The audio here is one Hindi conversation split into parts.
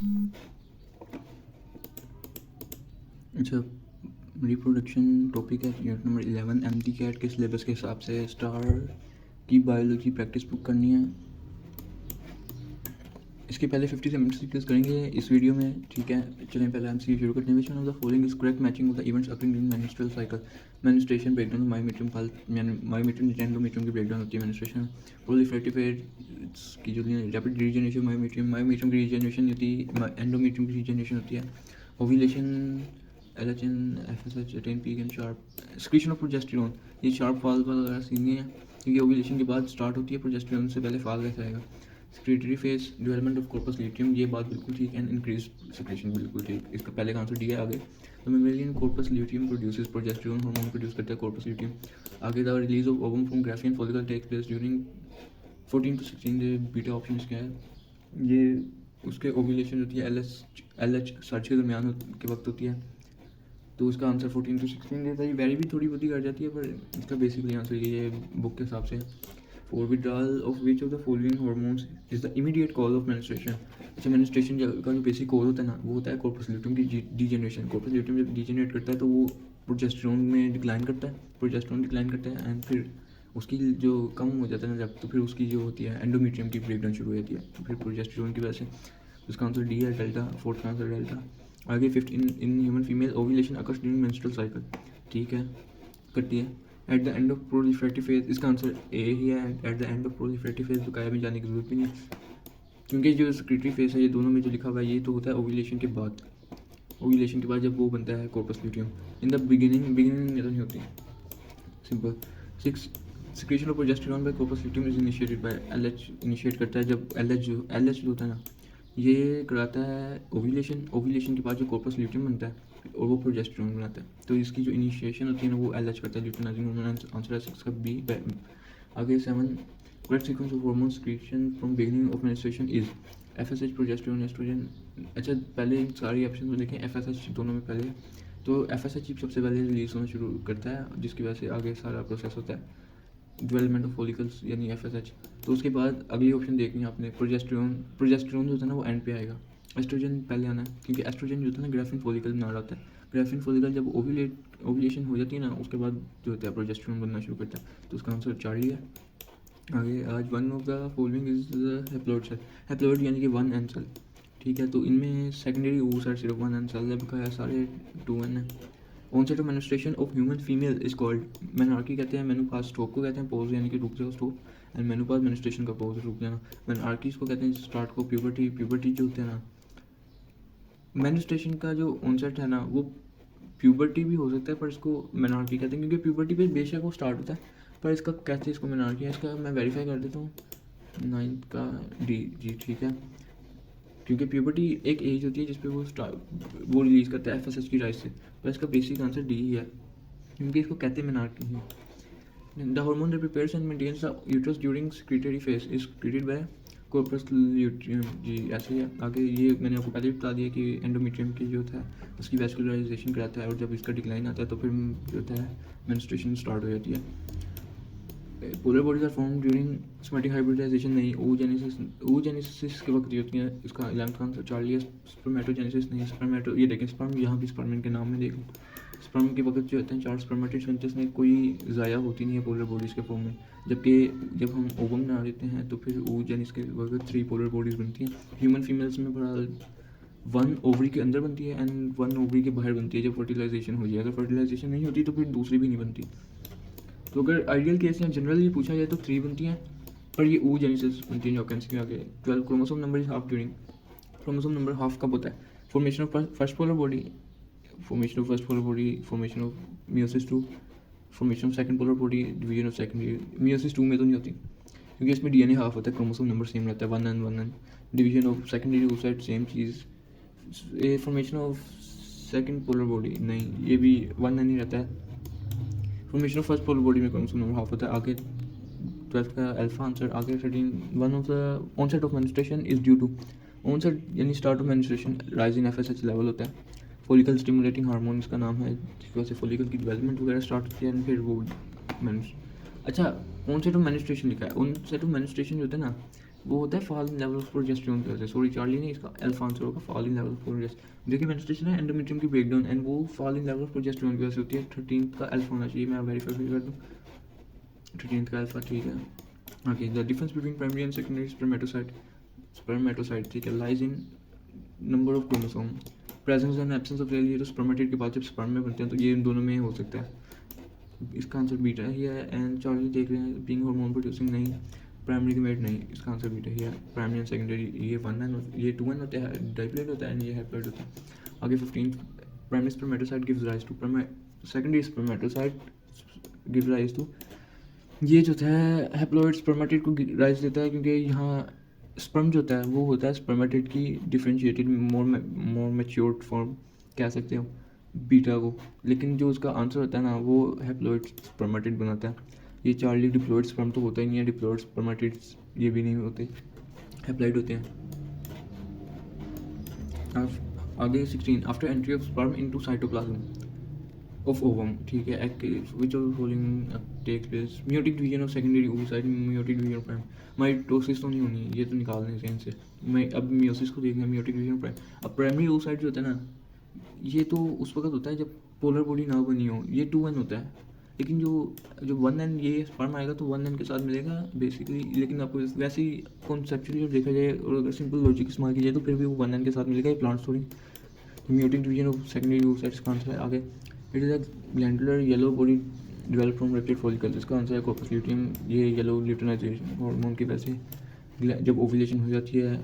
अच्छा, रिप्रोडक्शन टॉपिक है यूनिट नंबर 11 एमटी कैट के सिलेबस के हिसाब से स्टार की बायोलॉजी प्रैक्टिस बुक करनी है। इसके पहले 50 से एमसीक्यूज करेंगे इस वीडियो में, ठीक है। चलें पहले एमसीक्यू शुरू करते हैं। Which one of the following is correct matching of the events occurring in menstrual cycle. Menstruation breakdown, myometrium myometrium endometrium की ब्रेकडाउन होती है मेंस्ट्रुएशन। प्रोलिफरेटिव की जो रैपिड रीजनरेशन मायोमेट्रियम की रीजनरेशन होती है, एंडोमेट्रियम की रीजनरेशन होती है। Ovulation LHN FSH attain peak and sharp. Secretion of progesterone, ये शार्प फॉल वगैरह सीन नहीं है क्योंकि ओव्यूलेशन के बाद स्टार्ट होती है, प्रोजेस्टेरोन से पहले फॉल कैसे आएगा। Secretary phase, development of corpus luteum, ये बात बिल्कुल ठीक एंड इंक्रीज सिक्रेशन बिल्कुल ठीक। इसका पहले का आंसर डी है। आगे तो mammalian corpus luteum produces progesterone hormone produce करता है कॉर्पस ल्यूटियम। आगे the release of ovum from graafian follicle takes place during 14 to 16 day. Beta option क्या है, ये उसके ओव्यूलेशन होती है LH सर्च के दरमियान के वक्त होती है, तो उसका आंसर 14 to 16 डेज है। ये वेरी भी थोड़ी बहुत ही कर जाती है पर इसका बेसिकली आंसर ये बुक के हिसाब से। For withdrawal of which of the following hormones is the immediate cause of menstruation. अच्छा, मेंस्ट्रुएशन का जो बेसिक कॉज होता है ना, वो होता है कॉर्पस ल्यूटियम की डीजेनरेशन। कॉर्पस ल्यूटियम जब डीजेनरेट करता है तो वो प्रोजेस्टेरोन में डिक्लाइन करता है, प्रोजेस्टेरोन डिक्लाइन करता है एंड फिर उसकी जो कम हो जाता है ना जब, तो फिर उसकी जो होती है एंडोमेट्रियम की ब्रेकडाउन शुरू हो जाती है, तो फिर प्रोजेस्टेरोन की वजह से। उसका आंसर डी है, डेल्टा। फोर्थ का आंसर डेल्टा। आगे 15 इन human female ovulation occurs during menstrual cycle, ठीक है, करती है। At the end of proliferative phase, इसका आंसर ए ही है। At the end of proliferative phase तो काया में जाने की जरूरत भी नहीं, क्योंकि जो सेक्रेटरी फेज है ये दोनों में जो लिखा हुआ है ये तो होता है ओव्यूलेशन के बाद। ओव्यूलेशन के बाद जब वो बनता है corpus luteum. In the beginning में तो नहीं होती, simple. 6 secretion of progesterone by corpus luteum is initiated by LH। Initiate करता है जब LH जो होता है ना, ये कराता है ओव्यूलेशन के बाद जो कॉर्पस ल्यूटियम बनता है और वो प्रोजेस्टेरोन बनाता है, तो इसकी जो इनिशिएशन होती है ना वो LH करता है, ल्यूटिनाइजिंग हार्मोन। आंसर है 6 का बी। आगे 7 correct sequence of hormone secretion from beginning of menstruation is FSH, progesterone, oestrogen. अच्छा, पहले इन सारी ऑप्शन में देखें FSH दोनों में पहले, तो FSH सबसे पहले रिलीज होना शुरू करता है जिसकी वजह से आगे सारा प्रोसेस होता है डेवलपमेंट ऑफ फॉलिकल्स यानी FSH। तो उसके बाद अगली ऑप्शन देखनी है आपने प्रोजेस्टेरोन जो होता है ना वो एंड पे आएगा, एस्ट्रोजन पहले आना है क्योंकि एस्ट्रोजन जो होता है ना ग्राफिन फॉलिकल बना रहा होता है। ग्राफिन फॉलिकल जब ओव्यूलेशन हो जाती है ना उसके बाद जो होता है प्रोजेस्टेरोन बनना शुरू करता है, तो उसका आंसर चार्ली है। आगे आज one of the following is haploid cell. Haploid यानी कि 1N सेल, ठीक है। तो इनमें सेकेंडरी ओ साइड सिर्फ 1N सेल है, बकाया सारे 2N है। Onset of menstruation of human female is called menarche कहते हैं, मेनोपाज स्ट्रोक को कहते हैं, पॉज यानी कि रुक जाओ स्ट्रोक, एंड मेनोपाज मेन्स्ट्रुएशन का पॉज रुक जाना। मेनार्की इसको कहते हैं स्टार्ट को, प्यूबर्टी जो होते हैं ना, मेन्स्ट्रुएशन का जो ऑनसेट है ना वो प्यूबर्टी भी हो सकता है पर इसको मेनार्की कहते हैं क्योंकि प्यूबर्टी पे बेशक वो स्टार्ट होता है पर इसका कहते हैं इसको मेनार्की है। इसका मैं वेरीफाई कर देता हूँ, 9th का डी जी, ठीक है, क्योंकि प्यूबर्टी एक एज होती है जिस पे वो रिलीज़ करता है FSH की राइज से, पर इसका बेसिक आंसर डी ही है क्योंकि इसको कहते हैं मेनार्की ही। The hormone that prepares and maintains the uterus during secretory phase is created by corpus luteum, जी ऐसे ही है। आगे ये मैंने आपको पहले बता दिया कि एंडोमेट्रियम की जो था उसकी वैस्कुलराइजेशन कराता है और जब इसका डिक्लाइन आता है तो फिर जो होता है मेंस्ट्रुएशन स्टार्ट हो जाती है। Polar bodies are form during somatic hybridisation, नहीं oogenesis के वक्त जो होती है। इसका 11th का आंसर चार्ली है। स्पर्मेटोजेनेसिस नहीं, स्पर्मेटो ये देखें स्पर्म, यहाँ भी स्पर्म के नाम में देखें, स्पर्म के वक्त जो होते हैं 4 स्पर्मेटिड्स बनते हैं, इसमें कोई ज़ाया होती नहीं है पोलर बॉडीज़ के फॉर्म में, जबकि जब हम ओवम बना देते हैं तो फिर oogenesis के वक्त 3 पोलर बॉडीज़ बनती हैं। ह्यूमन फीमेल्स में बहरहाल 1 ओवरी के अंदर बनती है एंड 1 ओवरी के बाहर बनती है जब फर्टिलाइजेशन हो जाए। अगर फर्टिलाइजेशन नहीं होती तो फिर दूसरी भी नहीं बनती। तो अगर आइडियल केस में जनरली पूछा जाए तो 3 बनती हैं पर ये oogenesis बनती है जो कैंसर में आगे। 12 chromosome number is half during, chromosome number half कब होता है? Formation of first polar body, formation of first polar body, formation of meiosis 2, formation of second polar body, division of secondary. Meiosis 2 में तो नहीं होती क्योंकि इसमें DNA हाफ होता है, क्रोमोसोम नंबर सेम रहता है 1N। Division of secondary oocyte same चीज़। ये formation of second polar body नहीं, ये भी 1N ही रहता है। Formation of first polar body में क्रोमोसोम नंबर हाफ होता है। आगे 12th का अल्फा आंसर। आगे 13 one of the onset of menstruation is due to, onset यानी start of menstruation rise in FSH level होता है। फॉलिकल स्टिमुलेटिंग हार्मोन इसका नाम है, जिसकी वजह से फॉलिकल की डेवलपमेंट वगैरह स्टार्ट होती है एंड फिर वो अच्छा ऑनसेट ऑफ मेंस्ट्रुएशन लिखा है। ऑनसेट ऑफ मेंस्ट्रुएशन जो होता है ना वो होता है fall in level of progesterone की वजह से। सॉरी चार्ली नहीं, इसका अल्फा आंसर होगा fall in level of progesterone. देखिए मेंस्ट्रुएशन है एंडोमेट्रियम की ब्रेकडाउन एंड वो fall in level of progesterone की वजह से होती है। 13th का अल्फा होना चाहिए, मैं वेरीफाई कर दूँ 13th का अल्फा, ठीक है। Okay, the difference between primary and secondary spermatocyte ठीक है lies in number of chromosome, presence and absence of rail. Spermatid के बाद जब स्पर्म में बनते हैं तो ये इन दोनों में हो सकता है। इसका आंसर बीटा ही है। एंड चार्ली देख रहे हैं बीइंग हार्मोन प्रोड्यूसिंग नहीं, प्राइमरी गैमेट नहीं, इसका आंसर बीटा ही है। प्राइमरी एंड सेकेंडरी ये 1 ये 2 होता है, डाइप्लॉइड होता है, ये हैप्लॉइड होता है। आगे 15 primary spermatocyte gives rise to secondary spermatocyte give rise to, ये जो है हैप्लॉइड स्पर्मेटिड को राइज देता है क्योंकि यहाँ स्पर्म जो होता है वो होता है स्पर्मेटिड की डिफरेंशिएटेड मोर मैच्योर्ड फॉर्म कह सकते हो बीटा को, लेकिन जो उसका आंसर होता है ना वो हैप्लॉइड स्पर्मेटिड बनाता है। ये चार्ली डिप्लॉइड स्पर्म तो होता ही नहीं है, डिप्लॉइड स्पर्मेटिड्स ये भी नहीं होते, हैप्लॉइड होते हैं। आगे 16 after entry of sperm into cytoplasm of ovum, ठीक है, which of the following takes place, meiotic division of secondary oocyte, meiotic division of prime, mitosis तो नहीं होनी, ये तो निकाल दें सेंस से। मैं अब मियोसिस को देखना, meiotic division of prime। अब प्राइमरी oocyte जो होता है ना, ये तो उस वक्त होता है जब पोलर बॉडी ना बनी हो, ये 2n होता है, लेकिन जो 1n ये स्पर्म आएगा तो 1n के साथ मिलेगा बेसिकली, लेकिन आपको वैसे ही कॉन्सेप्चुअली जब देखा जाए और अगर सिंपल लॉजिक इस्तेमाल किया जाए तो फिर भी वो 1n के साथ मिलेगा, ये plant story. meiotic division of secondary oocytes का आंसर है। आगे it is a glandular yellow body develop from reputed follicle, इसका आंसर है कॉर्पस ल्यूटियम। ये येलो ल्यूटिनाइजेशन हार्मोन की वजह से जब ओव्यूलेशन हो जाती है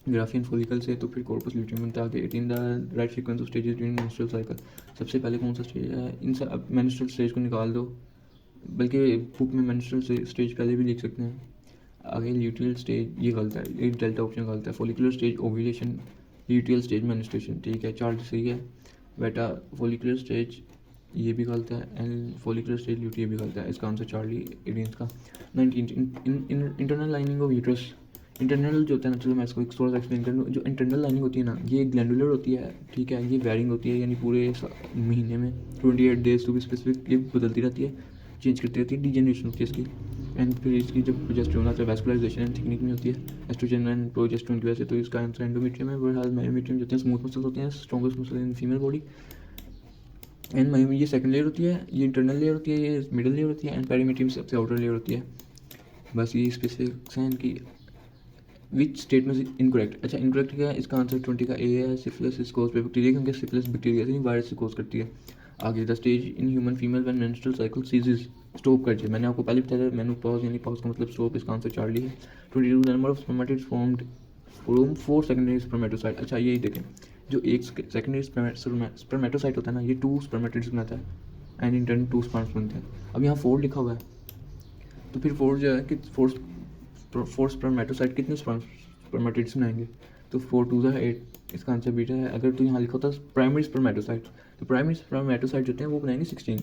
ग्राफियन फॉलिकल से तो फिर कॉर्पस ल्यूटियम बनता है। आगे 18 the right sequence of stages during menstrual cycle, सबसे पहले कौन सा स्टेज है इन सब, अब मेंस्ट्रुअल स्टेज को निकाल दो, बल्कि बुक में मेंस्ट्रुअल स्टेज पहले भी लिख सकते हैं। आगे ल्यूटियल स्टेज ये गलत है, ये डेल्टा ऑप्शन गलत है। Follicular stage ovulation, luteal stage menstruation, ठीक है, चार्ट सही है। बेटा फॉलिकुलर स्टेज ये भी गलत है एंड फॉलिकुलर स्टेज ल्यूटिया भी गलत है, इसका आंसर चार्ली 18 का। 19 internal lining of uterus, internal जो होता है ना, चलो मैं इसको एक थोड़ा सा एक्सप्लेन कर दूँ। जो इंटरनल लाइनिंग होती है ना ये ग्लैंडुलर होती है, ठीक है, ये वेरिंग होती है, यानी पूरे महीने में 28 डेज टू भी स्पेसिफिक ये बदलती रहती है, चेंज करती रहती है, डिजेनरेशन होती है इसकी। एंड फिर इसकी जब प्रोजेस्टेरोन आता है वैस्कुलराइजेशन एंड थिकनिंग में होती है एस्ट्रोजन एंड प्रोजेस्टेरोन की वजह से, तो इसका आंसर एंडोमेट्रियम है। बहरहाल मायोमेट्रियम जो होते हैं स्मूथ मसल्स होते हैं, strongest muscle in female body. And myo ये सेकंड लेयर होती है, ये इंटरनल लेयर होती है, ये मिडिल लेयर होती है एंड पेरीमेट्रियम सबसे आउटर लेयर होती है। बस ये स्पेसिफिक्स हैं इनकी। विच स्टेटमेंट इनकरेक्ट, अच्छा इनकरेक्ट क्या है, इसका आंसर 20 का ए है। Syphilis is cause by bacteria, क्योंकि सिफिलिस बैक्टीरिया से वायरस से कोज करती है। आगे the stage in human female when menstrual cycle ceases, stop कर जाए, मैंने आपको पहले बताया था मेनोपॉज, यानी पॉज का मतलब स्टॉप, इसका आंसर चार्ली है। 22 number of spermatids formed from 4 secondary spermatocyte, अच्छा यही देखें, जो एक सेकेंडरी स्पर्मेटोसाइट होता है ना ये 2 स्पर्मेटिड्स बनाता है एंड इन टर्न 2 स्पर्म्स बनते हैं। अब यहाँ 4 लिखा हुआ है तो फिर 4 जो है कि 4 स्पर्मेटोसाइट कितने स्पर्मेटिड्स बनाएंगे, तो 4 2 है 8, इसका आंसर बीटा है। अगर तो यहाँ लिखा होता प्राइमरी स्पर्मेटोसाइट, तो प्राइमरी स्पर्मेटोसाइट जो होते हैं वो बनाएंगे 16।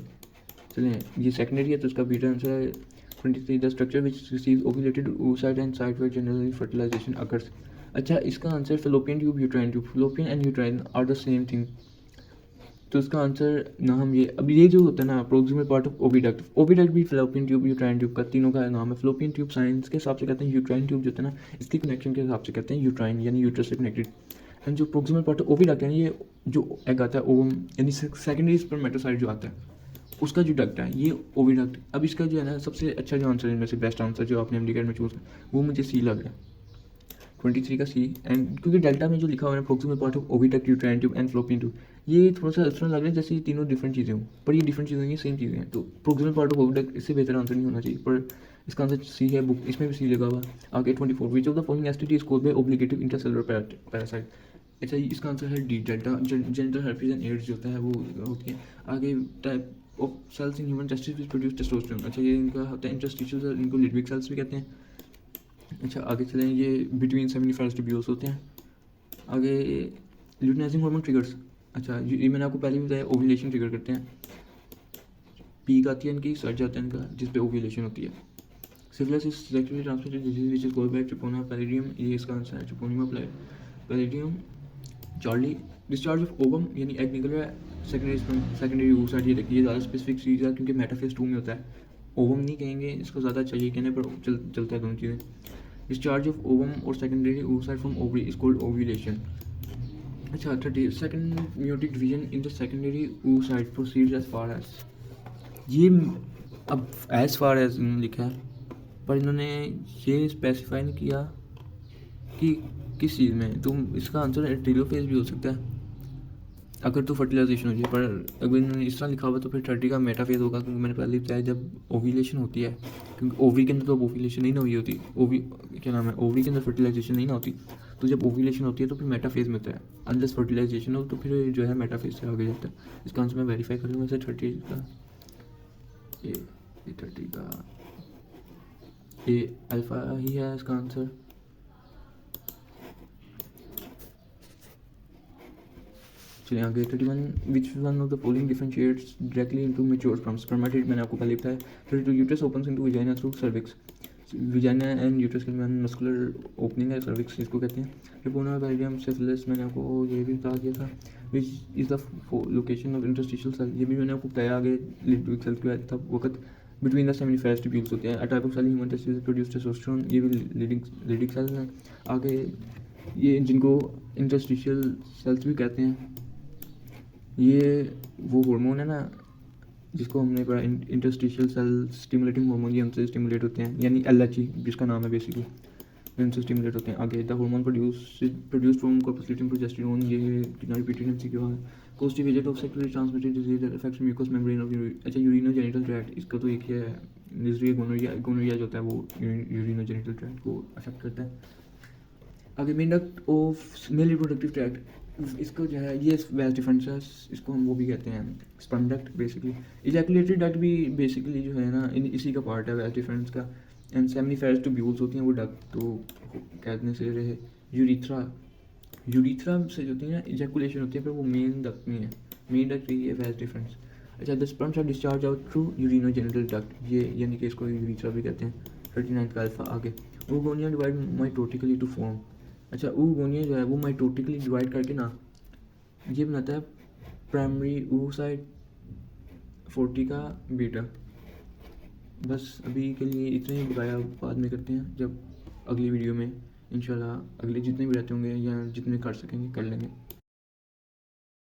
चलिए ये सेकेंडरी है तो इसका बीटा आंसर है 23। The structure which receives ovulated oocyte and site where generally fertilization occurs, अच्छा इसका answer fallopian tube uterine tube, fallopian and uterine are the same thing, तो इसका आंसर नाम ये, अब ये जो होता है ना proximal part of oviduct, oviduct भी फेलोपियन ट्यूब यूट्राइन ट्यूब का तीनों का नाम है। फेलोपियन ट्यूब साइंस के हिसाब से कहते हैं, यूट्राइन ट्यूब जो होता है ना इसकी कनेक्शन के हिसाब से कहते हैं यूट्राइन, यानी यूट्रस से कनेक्टेड। एंड जो प्रोक्सिमल पार्ट ऑफ ओविडक्ट है ये जो एग आता है ओवम, यानी सेकेंडरी स्पर्मेटोसाइट जो आता है उसका जो डक्ट है ये ओविडक्ट। अब इसका जो है ना सबसे अच्छा जो आंसर है इनमें से बेस्ट आंसर जो आपने एमडीकेट में चूज़ वो मुझे सी लग रहा है, 23 का सी। एंड क्योंकि डेल्टा में जो लिखा हुआ है proximal part of oviduct uterine tube and fallopian tube, ये थोड़ा सा इस तरह लग रहा है जैसे ये तीनों डिफरेंट चीज़ें हों, पर ये डिफरेंट चीज़ें नहीं सेम चीज़ें हैं। तो प्रोक्सिमल पार्ट ऑफ ओविडक्ट इससे बेहतर आंसर नहीं होना चाहिए, पर इसका आंसर सी है, बुक इसमें भी सी लगा हुआ। आगे 24 which of the following STD is caused by obligative intracellular parasite, अच्छा इसका आंसर है D delta, genital herpes and AIDS जो होता है वो होती है। आगे type of cells in human testis which produce testosterone, अच्छा ये इनका होता है इंटरस्टिशियल, इनको लिडविक सेल्स भी कहते हैं। अच्छा आगे चलें, ये बिटवीन सेमिनिफेरस ट्यूब्यूल्स होते हैं। आगे ल्यूटिनाइजिंग हार्मोन ट्रिगर्स, अच्छा ये मैंने आपको पहले भी बताया ओव्यूलेशन ट्रिगर करते हैं। पीक आती है इनकी, सर्ज आता है इनका जिस पे ओव्यूलेशन होती है। Syphilis is sexually transmitted disease which is caused by treponema pallidium, ये इसका आंसर है treponema pallidium. Charlie discharge of ovum यानी एग निकल रहा है सेकेंडरी oocyte, ये देखिए ज़्यादा स्पेसिफिक चीज़ है क्योंकि मेटाफेज 2 में होता है, ओवम नहीं कहेंगे इसको, ज़्यादा चाहिए कहने पर चलता है दोनों चीज़ें। डिस्चार्ज ऑफ ओवम और secondary oocyte from ovary is called ovulation. अच्छा 32nd meiotic division in the secondary oocyte proceeds as far as, ये अब एज फार एज इन्होंने लिखा है, पर इन्होंने ये स्पेसिफाई नहीं किया कि किस चीज़ में। तो इसका आंसर टेलोफेज भी हो सकता है अगर तो फर्टिलाइजेशन हो जाए, पर अगर इन्होंने इस तरह लिखा हुआ तो फिर 30 का मेटाफेज होगा, क्योंकि मैंने पहले बताया जब ओव्यूलेशन होती है, क्योंकि ओवरी के अंदर तो ओव्यूलेशन नहीं ना हुई होती, ओवी क्या नाम है, ओवरी के अंदर फर्टिलाइजेशन नहीं ना होती, तो जब ओव्यूलेशन होती है तो फिर मेटाफेज में होता है, अनलेस फर्टिलाइजेशन हो तो फिर जो है मेटाफेज से आगे जाता है। इसका आंसर मैं वेरीफाई कर लूँगा। 30 का ये 30 का ये अल्फा ही है इसका आंसर। चलिए आगे 31 which one of the following differentiates directly into mature spermatid, मैंने आपको पहले बताया। 32 uterus opens into vagina through cervix, vagina and uterus के दरमियान मस्कुलर ओपनिंग है, सर्विक्स इसको कहते हैं। ट्रिपोना बैरियम सिफिलिस, मैंने आपको ये भी बता दिया था। Which is the location of interstitial cell, ये भी मैंने आपको बताया आगे लिम्फोइड सेल के तब वक्त बिटवीन द सेमिनिफेरस ट्यूब्यूल्स होते हैं। A type of cell human testis produce testosterone, ये भी लीडिंग सेल हैं। आगे ये जिनको इंटरस्टिशियल सेल्स भी कहते हैं, ये वो हार्मोन है ना जिसको हमने पढ़ा इंटरस्टिशियल सेल स्टिमुलेटिंग हार्मोन, ये उनसे स्टिमुलेट होते हैं, यानी LH जिसका नाम है बेसिकली, इनसे स्टिमुलेट होते हैं। आगे the hormone produced from corpus luteum progesterone, ये कितना रिपीटेड MCQ है। Causative agent of sexually transmitted disease affects mucous membrane of अच्छा यूरिनोजेनिटल ट्रैक्ट, इसका तो एक ही है निजरी गोनोरिया जो होता है वो यूरिनोजेनिटल ट्रैक्ट को अफेक्ट करता है। आगे मेंडक्ट ऑफ मेल रिप्रोडक्टिव ट्रैक्ट, इसको जो है ये वेस्ट डिफरेंसेस, इसको हम वो भी कहते हैं sperm duct basically. Ejaculatory duct भी बेसिकली जो है ना इसी का पार्ट है वेस्ट डिफरेंस का। एंड सेमिनिफेरस ट्यूब्यूल्स होती हैं वो डक्ट, तो कहने से रहे। यूरिथ्रा से जो होती है ना इजैकुलेशन होती है, पर वो मेन डक्ट नहीं है, मेन डक्ट यही है वेस्ट डिफरेंस। अच्छा the sperms are discharge out through urinogenital duct, ये यानी कि इसको यूरिथ्रा भी कहते हैं। 39 का अल्फा। आगे oogonia divide mitotically to form, अच्छा oogonia जो है वो माइटोटिकली डिवाइड करके ना ये बनाता है प्राइमरी oocyte 40 का बीटा। बस अभी के लिए इतने ही बताया, बाद में करते हैं जब अगली वीडियो में इंशाल्लाह, अगले जितने भी रहते होंगे या जितने कर सकेंगे कर लेंगे।